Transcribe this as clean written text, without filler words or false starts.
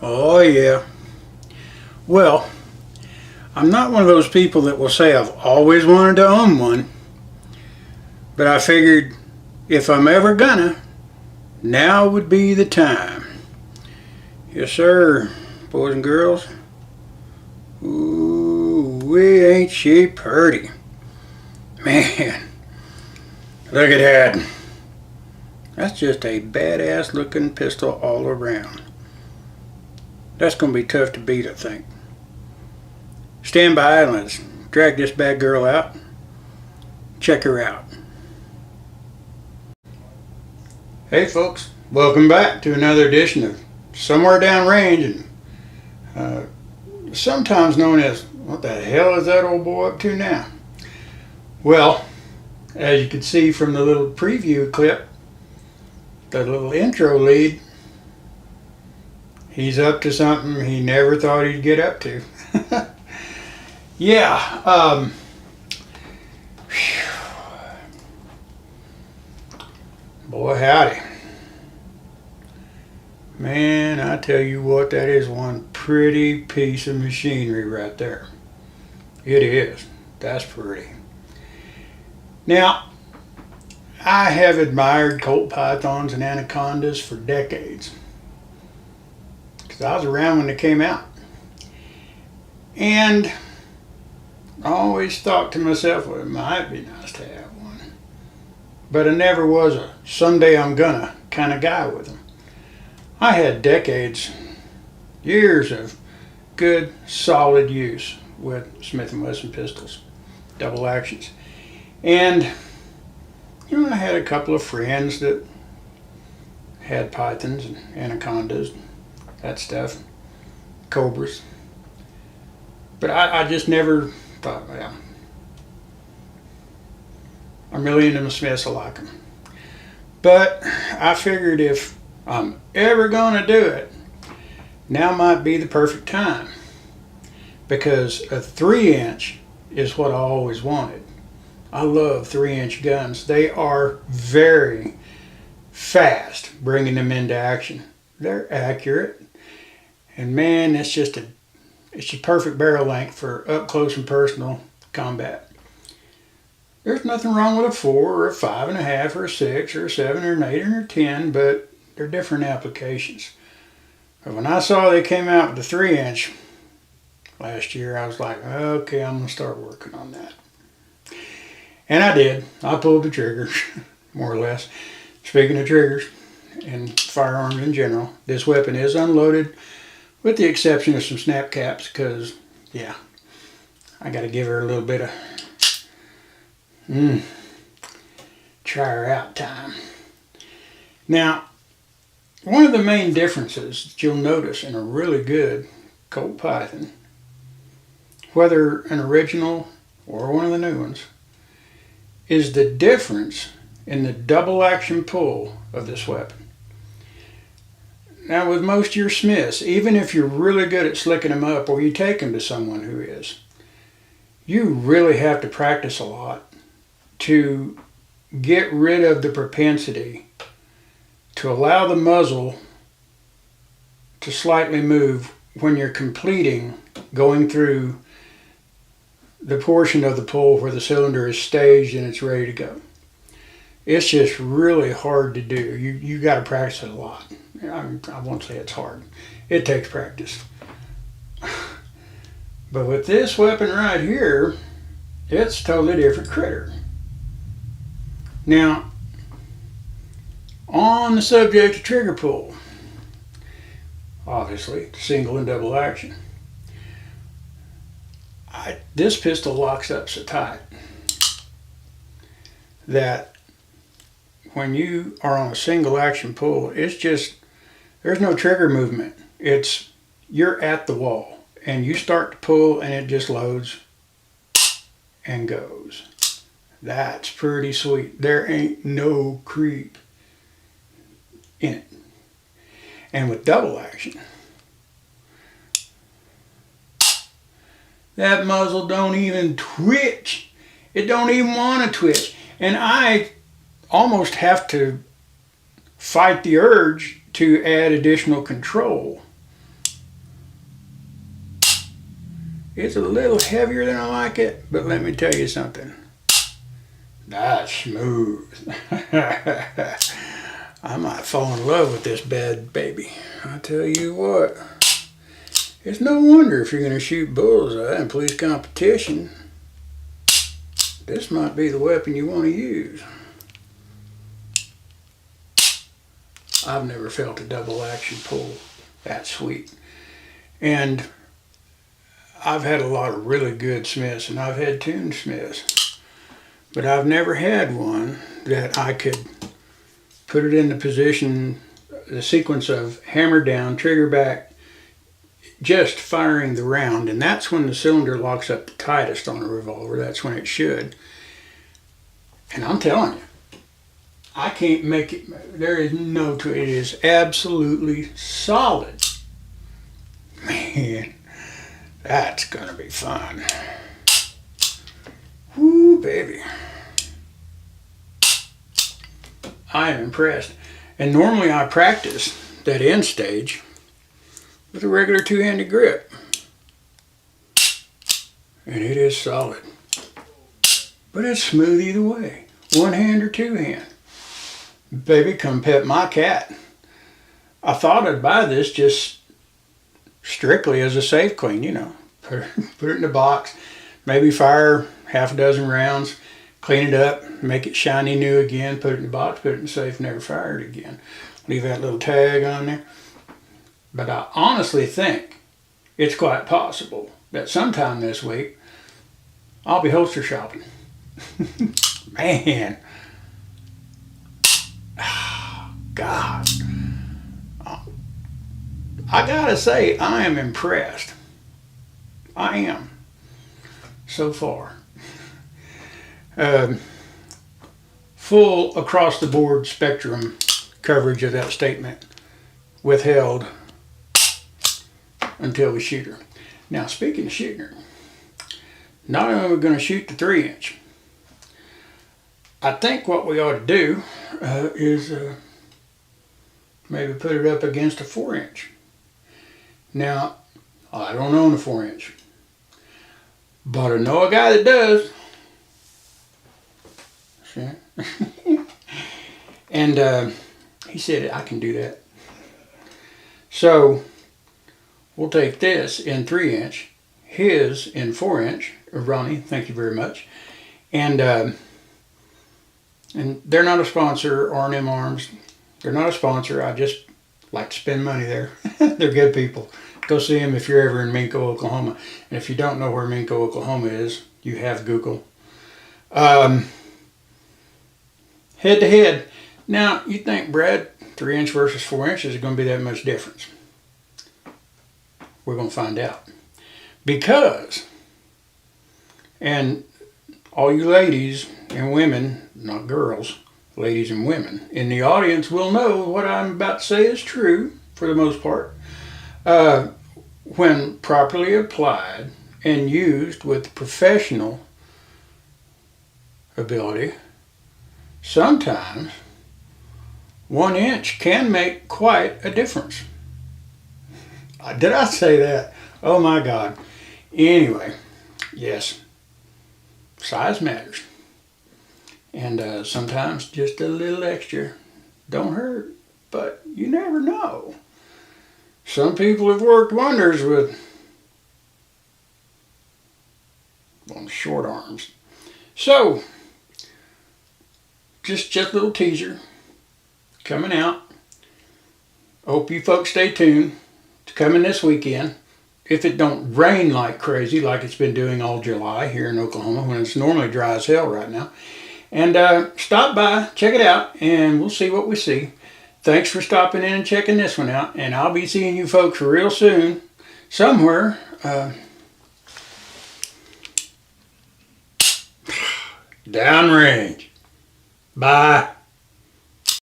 Oh yeah. Well, I'm not one of those people that will say I've always wanted to own one, but I figured if I'm ever gonna, now would be the time. Yes sir, boys and girls. Ooh, we ain't she purty. Man, look at that. That's just a badass looking pistol all around. That's gonna be tough to beat, I think. Stand by and let's drag this bad girl out. Check her out. Hey folks, welcome back to another edition of Somewhere Downrange, and sometimes known as, what the hell is that old boy up to now? Well, as you can see from the little preview clip, the little intro lead, he's up to something he never thought he'd get up to. Yeah, boy howdy. Man, I tell you what, that is one pretty piece of machinery right there. It is. That's pretty. Now, I have admired Colt pythons and anacondas for decades, because I was around when they came out. And I always thought to myself, well, it might be nice to have one. But I never was a someday I'm gonna kind of guy with them. I had decades, years of good, solid use with Smith & Wesson pistols, double actions. And, you know, I had a couple of friends that had pythons and anacondas, that stuff, cobras. But I just never thought, well, I'm really into the Smiths, I like them. But I figured if I'm ever gonna do it, now might be the perfect time, because a 3-inch is what I always wanted. I love 3-inch guns. They are very fast bringing them into action. They're accurate, and man, it's a perfect barrel length for up close and personal combat. There's nothing wrong with a 4 or a 5.5 or a 6 or a 7 or an 8 or a 10, but they're different applications. But when I saw they came out with the 3-inch last year, I was like, okay, I'm gonna start working on that. And I did. I pulled the trigger, more or less. Speaking of triggers and firearms in general, this weapon is unloaded, with the exception of some snap caps, because, yeah, I got to give her a little bit of try her out time. Now, one of the main differences that you'll notice in a really good Colt Python, whether an original or one of the new ones, is the difference in the double action pull of this weapon. Now with most of your Smiths, even if you're really good at slicking them up or you take them to someone who is, you really have to practice a lot to get rid of the propensity to allow the muzzle to slightly move when you're completing going through the portion of the pull where the cylinder is staged and it's ready to go. It's just really hard to do. You got to practice it a lot. I won't say it's hard. It takes practice. But with this weapon right here, it's a totally different critter. Now, on the subject of trigger pull, obviously single and double action, this pistol locks up so tight that when you are on a single action pull, it's just, there's no trigger movement. It's, you're at the wall and you start to pull and it just loads and goes. That's pretty sweet. There ain't no creep in it. And with double action, that muzzle don't even twitch. It don't even want to twitch. And I almost have to fight the urge to add additional control It's a little heavier than I like it, but let me tell you something. That's smooth. I might fall in love with this bad baby. I tell you what. It's no wonder if you're going to shoot bullseye in police competition, this might be the weapon you want to use. I've never felt a double action pull that sweet. And I've had a lot of really good Smiths, and I've had tuned Smiths, but I've never had one that I could put it in the position, the sequence of hammer down, trigger back, just firing the round, and that's when the cylinder locks up the tightest on a revolver. That's when it should. And I'm telling you, I can't make it, there is no to it. It is absolutely solid. Man, that's gonna be fun. Woo, baby. I am impressed. And normally I practice that end stage with a regular two-handed grip. And it is solid. But it's smooth either way. One hand or two hand. Baby, come pet my cat. I thought I'd buy this just strictly as a safe clean, you know. Put it in the box, maybe fire half a dozen rounds, clean it up, make it shiny new again, put it in the box, put it in the safe, never fire it again. Leave that little tag on there. But I honestly think it's quite possible that sometime this week I'll be holster shopping. Man. Oh, God. I gotta say, I am impressed. I am. So far. Full across the board spectrum coverage of that statement withheld until we shoot her. Now, speaking of shooting her, not only are we going to shoot the 3-inch, I think what we ought to do is maybe put it up against a 4-inch. Now, I don't own a 4-inch, but I know a guy that does. See? And he said, I can do that. So, we'll take this in 3-inch, his in 4-inch, Ronnie, thank you very much. And they're not a sponsor, R&M Arms. They're not a sponsor. I just like to spend money there. They're good people. Go see them if you're ever in Minko, Oklahoma. And if you don't know where Minko, Oklahoma is, you have Google. Head to head. Now, you think, Brad, 3-inch versus 4-inch is going to be that much difference? We're going to find out. Because, and all you ladies and women, not girls, ladies and women in the audience will know what I'm about to say is true for the most part. When properly applied and used with professional ability, sometimes 1 inch can make quite a difference. Did I say that? Oh my God. Anyway, yes, size matters. And sometimes just a little extra don't hurt, but you never know. Some people have worked wonders with on short arms. So, just a little teaser coming out. Hope you folks stay tuned. It's coming this weekend. If it don't rain like crazy, like it's been doing all July here in Oklahoma, when it's normally dry as hell right now. And stop by, check it out, and we'll see what we see. Thanks for stopping in and checking this one out. And I'll be seeing you folks real soon, somewhere. Downrange. Bye.